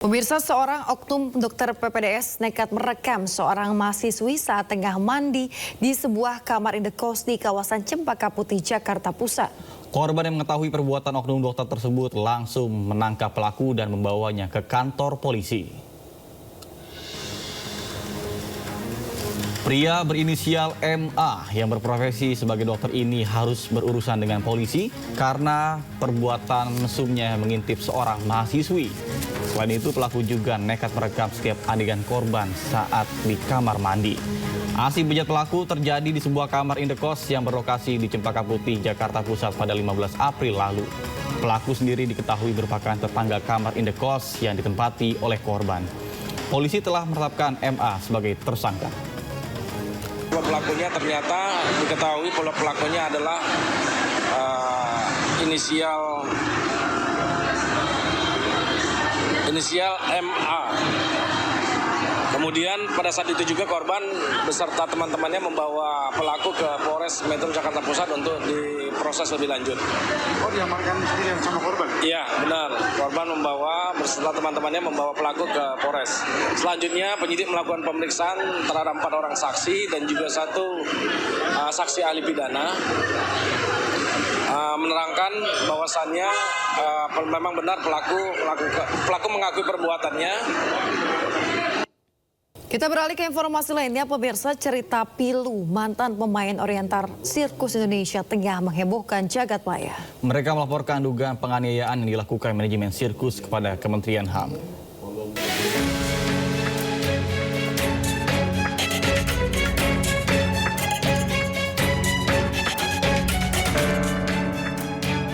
Pemirsa, seorang oknum dokter PPDS nekat merekam seorang mahasiswi saat tengah mandi di sebuah kamar indekos di kawasan Cempaka Putih, Jakarta Pusat. Korban yang mengetahui perbuatan oknum dokter tersebut langsung menangkap pelaku dan membawanya ke kantor polisi. Pria berinisial MA yang berprofesi sebagai dokter ini harus berurusan dengan polisi karena perbuatan mesumnya mengintip seorang mahasiswi. Selain itu, pelaku juga nekat merekam setiap adegan korban saat di kamar mandi. Aksi bejat pelaku terjadi di sebuah kamar indekos yang berlokasi di Cempaka Putih, Jakarta Pusat pada 15 April lalu. Pelaku sendiri diketahui merupakan tetangga kamar indekos yang ditempati oleh korban. Polisi telah menetapkan MA sebagai tersangka. Pelakunya ternyata diketahui bahwa pelakunya adalah inisial MA. Kemudian pada saat itu juga korban beserta teman-temannya membawa pelaku ke Polres Metro Jakarta Pusat untuk diproses lebih lanjut. Oh, diamankan sendiri sama korban? Iya, benar. Korban membawa beserta teman-temannya membawa pelaku ke Polres. Selanjutnya penyidik melakukan pemeriksaan terhadap 4 orang saksi dan juga 1 saksi ahli pidana. Menerangkan bahwasannya memang benar pelaku mengakui perbuatannya. Kita beralih ke informasi lainnya, pemirsa. Cerita pilu mantan pemain oriental sirkus Indonesia tengah menghebohkan jagat maya. Mereka melaporkan dugaan penganiayaan yang dilakukan manajemen sirkus kepada Kementerian HAM.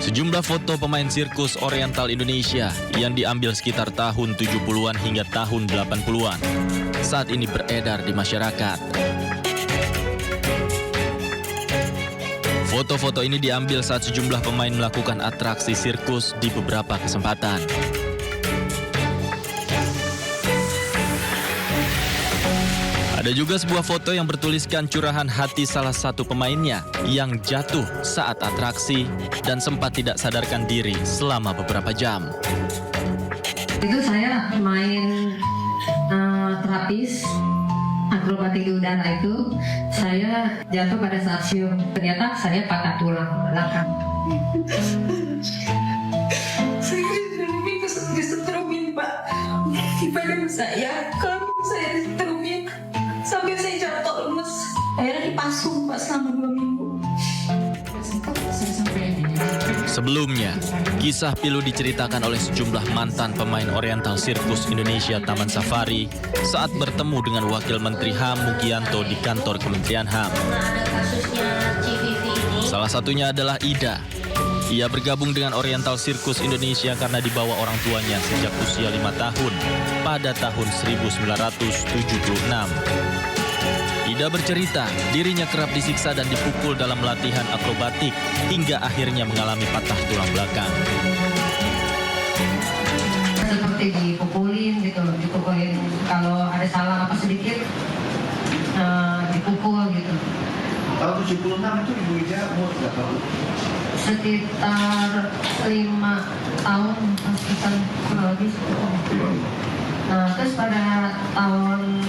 Sejumlah foto pemain sirkus oriental Indonesia yang diambil sekitar tahun 70-an hingga tahun 80-an saat ini beredar di masyarakat. Foto-foto ini diambil saat sejumlah pemain melakukan atraksi sirkus di beberapa kesempatan. Ada juga sebuah foto yang bertuliskan curahan hati salah satu pemainnya yang jatuh saat atraksi dan sempat tidak sadarkan diri selama beberapa jam. Itu saya main terapis akrobatik di udara itu, saya jatuh pada saat siung. Ternyata saya patah tulang belakang. Saya diminta disetrumin, Pak, di badan saya. Kalau saya disetrumin sampai saya jatuh lemes, akhirnya dipasung, Pak, selama 2 minggu. Sebelumnya, kisah pilu diceritakan oleh sejumlah mantan pemain oriental sirkus Indonesia Taman Safari saat bertemu dengan Wakil Menteri HAM Mugianto di kantor Kementerian HAM. Salah satunya adalah Ida. Ia bergabung dengan Oriental Sirkus Indonesia karena dibawa orang tuanya sejak usia 5 tahun pada tahun 1976. Ida bercerita, dirinya kerap disiksa dan dipukul dalam latihan akrobatik hingga akhirnya mengalami patah tulang belakang. Seperti dipukulin gitu, dipukulin kalau ada salah apa sedikit dipukul gitu. Tahun 76 itu Ibu Ida umur berapa? Sekitar 5 tahun, sekitar kurang lebih. Nah, terus pada tahun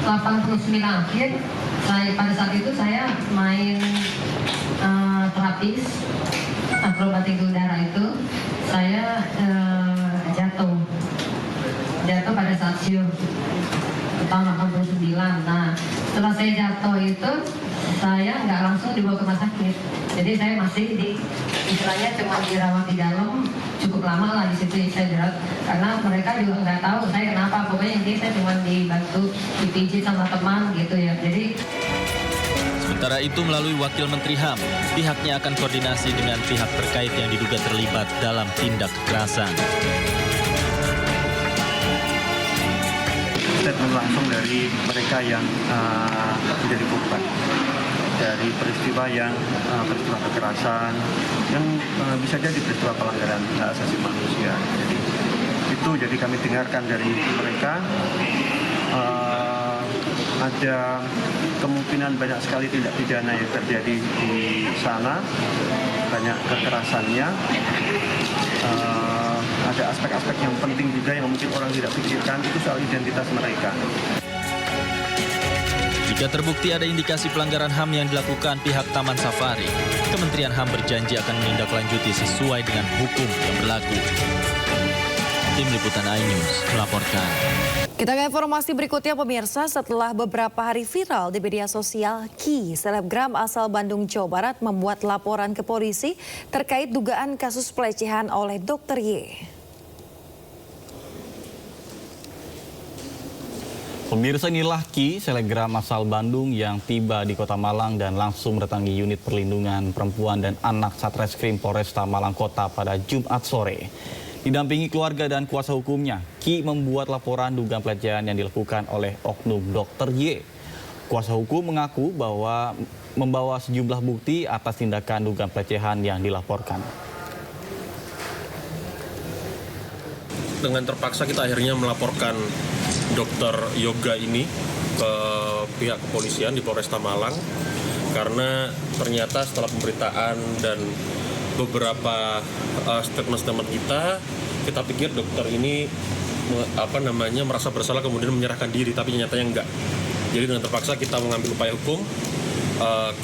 89 akhir, pada saat itu saya main terapis akrobatik di udara itu, saya jatuh pada saat siung tahun 89. Nah, setelah saya jatuh itu, saya nggak langsung dibawa ke rumah sakit. Jadi saya masih istilahnya cuma dirawat di dalam, cukup lama lah di situ saya dirawat. Karena mereka juga nggak tahu saya kenapa. Pokoknya intinya saya cuma dibantu, dipijit sama teman gitu ya. Jadi Sementara itu melalui Wakil Menteri HAM, pihaknya akan koordinasi dengan pihak terkait yang diduga terlibat dalam tindak kekerasan. Statement langsung dari mereka yang menjadi korban dari peristiwa kekerasan yang bisa jadi peristiwa pelanggaran hak asasi manusia. Jadi kami dengarkan dari mereka ada kemungkinan banyak sekali tindak pidana yang terjadi di sana, banyak kekerasannya. ada aspek-aspek yang penting juga yang mungkin orang tidak pikirkan, itu soal identitas mereka. Jika terbukti ada indikasi pelanggaran HAM yang dilakukan pihak Taman Safari, Kementerian HAM berjanji akan menindaklanjuti sesuai dengan hukum yang berlaku. Tim Liputan iNews melaporkan. Kita ke informasi berikutnya pemirsa, setelah beberapa hari viral di media sosial, Ki, selebgram asal Bandung, Jawa Barat membuat laporan ke polisi terkait dugaan kasus pelecehan oleh Dr. Y. Pemirsa, inilah Ki, selebgram asal Bandung yang tiba di Kota Malang dan langsung mendatangi unit perlindungan perempuan dan anak Satreskrim Polresta Malang Kota pada Jumat sore. Didampingi keluarga dan kuasa hukumnya, Ki membuat laporan dugaan pelecehan yang dilakukan oleh oknum Dr. Y. Kuasa hukum mengaku bahwa membawa sejumlah bukti atas tindakan dugaan pelecehan yang dilaporkan. Dengan terpaksa kita akhirnya melaporkan Dokter Yoga ini ke pihak kepolisian di Polresta Malang karena ternyata setelah pemberitaan dan beberapa statement-statement kita pikir dokter ini merasa bersalah kemudian menyerahkan diri, tapi nyatanya enggak. Jadi dengan terpaksa kita mengambil upaya hukum,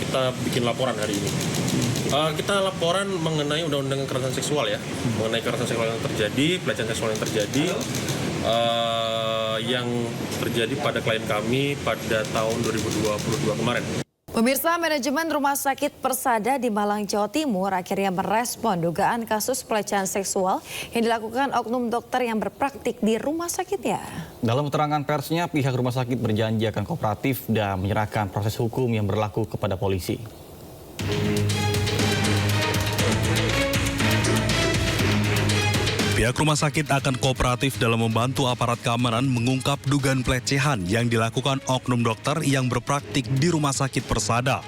kita bikin laporan hari ini. Kita laporan mengenai undang-undang kekerasan seksual ya, mengenai kekerasan seksual yang terjadi, pelecehan seksual yang terjadi, yang terjadi pada klien kami pada tahun 2022 kemarin. Pemirsa, manajemen Rumah Sakit Persada di Malang, Jawa Timur akhirnya merespon dugaan kasus pelecehan seksual yang dilakukan oknum dokter yang berpraktik di rumah sakitnya. Dalam keterangan persnya, pihak rumah sakit berjanji akan kooperatif dan menyerahkan proses hukum yang berlaku kepada polisi. Pihak rumah sakit akan kooperatif dalam membantu aparat keamanan mengungkap dugaan pelecehan yang dilakukan oknum dokter yang berpraktik di Rumah Sakit Persada.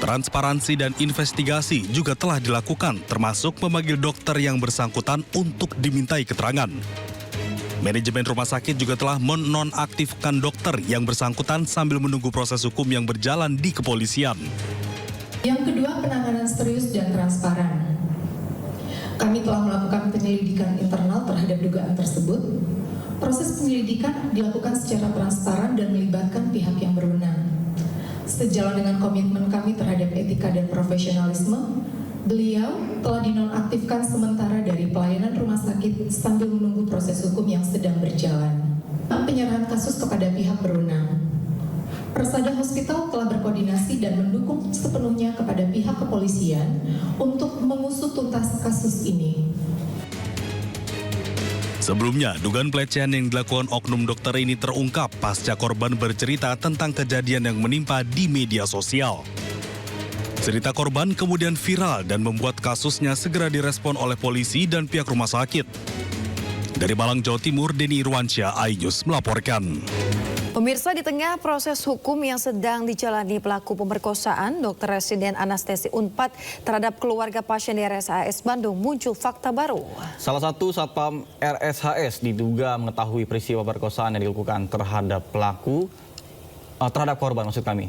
Transparansi dan investigasi juga telah dilakukan, termasuk memanggil dokter yang bersangkutan untuk dimintai keterangan. Manajemen rumah sakit juga telah menonaktifkan dokter yang bersangkutan sambil menunggu proses hukum yang berjalan di kepolisian. Yang kedua, penanganan serius dan transparan. Kami telah melakukan penyelidikan internal terhadap dugaan tersebut. Proses penyelidikan dilakukan secara transparan dan melibatkan pihak yang berwenang. Sejalan dengan komitmen kami terhadap etika dan profesionalisme, beliau telah dinonaktifkan sementara dari pelayanan rumah sakit sambil menunggu proses hukum yang sedang berjalan. Penyerahan kasus kepada pihak berwenang. Persada Hospital telah berkoordinasi dan mendukung sepenuhnya kepada pihak kepolisian untuk mengusut tuntas kasus ini. Sebelumnya, dugaan pelecehan yang dilakukan oknum dokter ini terungkap pasca korban bercerita tentang kejadian yang menimpa di media sosial. Cerita korban kemudian viral dan membuat kasusnya segera direspon oleh polisi dan pihak rumah sakit. Dari Malang, Jawa Timur, Denny Irwansyah, iNews melaporkan. Pemirsa, di tengah proses hukum yang sedang dijalani pelaku pemerkosaan, Dr. Residen Anestesi Unpad terhadap keluarga pasien di RSHS Bandung muncul fakta baru. Salah satu satpam RSHS diduga mengetahui peristiwa pemerkosaan yang dilakukan terhadap korban maksud kami.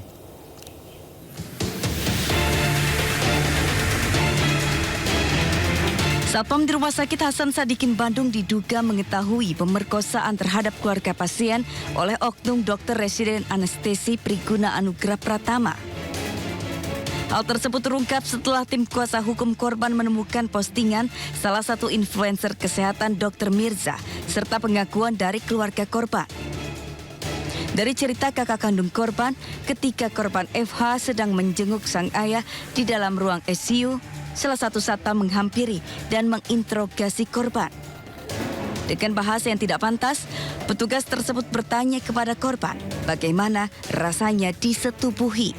Satpam di Rumah Sakit Hasan Sadikin Bandung diduga mengetahui pemerkosaan terhadap keluarga pasien oleh oknum Dr. Residen Anestesi Priguna Anugrah Pratama. Hal tersebut terungkap setelah tim kuasa hukum korban menemukan postingan salah satu influencer kesehatan Dr. Mirza serta pengakuan dari keluarga korban. Dari cerita kakak kandung korban, ketika korban FH sedang menjenguk sang ayah di dalam ruang ICU, salah satu satpam menghampiri dan menginterogasi korban. Dengan bahasa yang tidak pantas, petugas tersebut bertanya kepada korban bagaimana rasanya disetubuhi.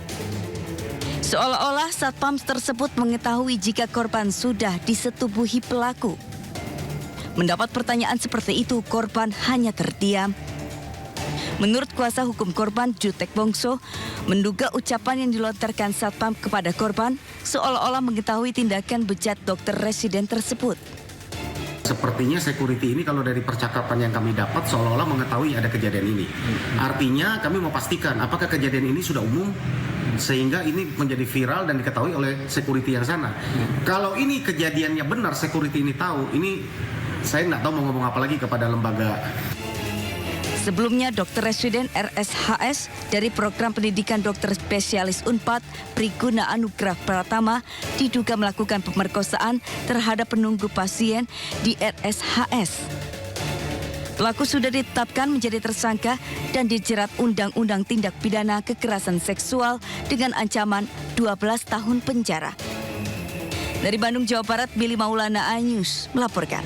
Seolah-olah satpam tersebut mengetahui jika korban sudah disetubuhi pelaku. Mendapat pertanyaan seperti itu, korban hanya terdiam. Menurut kuasa hukum korban, Jutek Bongso, menduga ucapan yang dilontarkan satpam kepada korban seolah-olah mengetahui tindakan bejat dokter residen tersebut. Sepertinya security ini kalau dari percakapan yang kami dapat seolah-olah mengetahui ada kejadian ini. Artinya kami mau pastikan apakah kejadian ini sudah umum sehingga ini menjadi viral dan diketahui oleh security yang sana. Kalau ini kejadiannya benar, security ini tahu, ini saya nggak tahu mau ngomong apa lagi kepada lembaga. Sebelumnya, Dr. Residen RSHS dari Program Pendidikan Dokter Spesialis Unpad, Priguna Anugrah Pratama, diduga melakukan pemerkosaan terhadap penunggu pasien di RSHS. Pelaku sudah ditetapkan menjadi tersangka dan dijerat Undang-Undang Tindak Pidana Kekerasan Seksual dengan ancaman 12 tahun penjara. Dari Bandung, Jawa Barat, Billy Maulana, iNews melaporkan.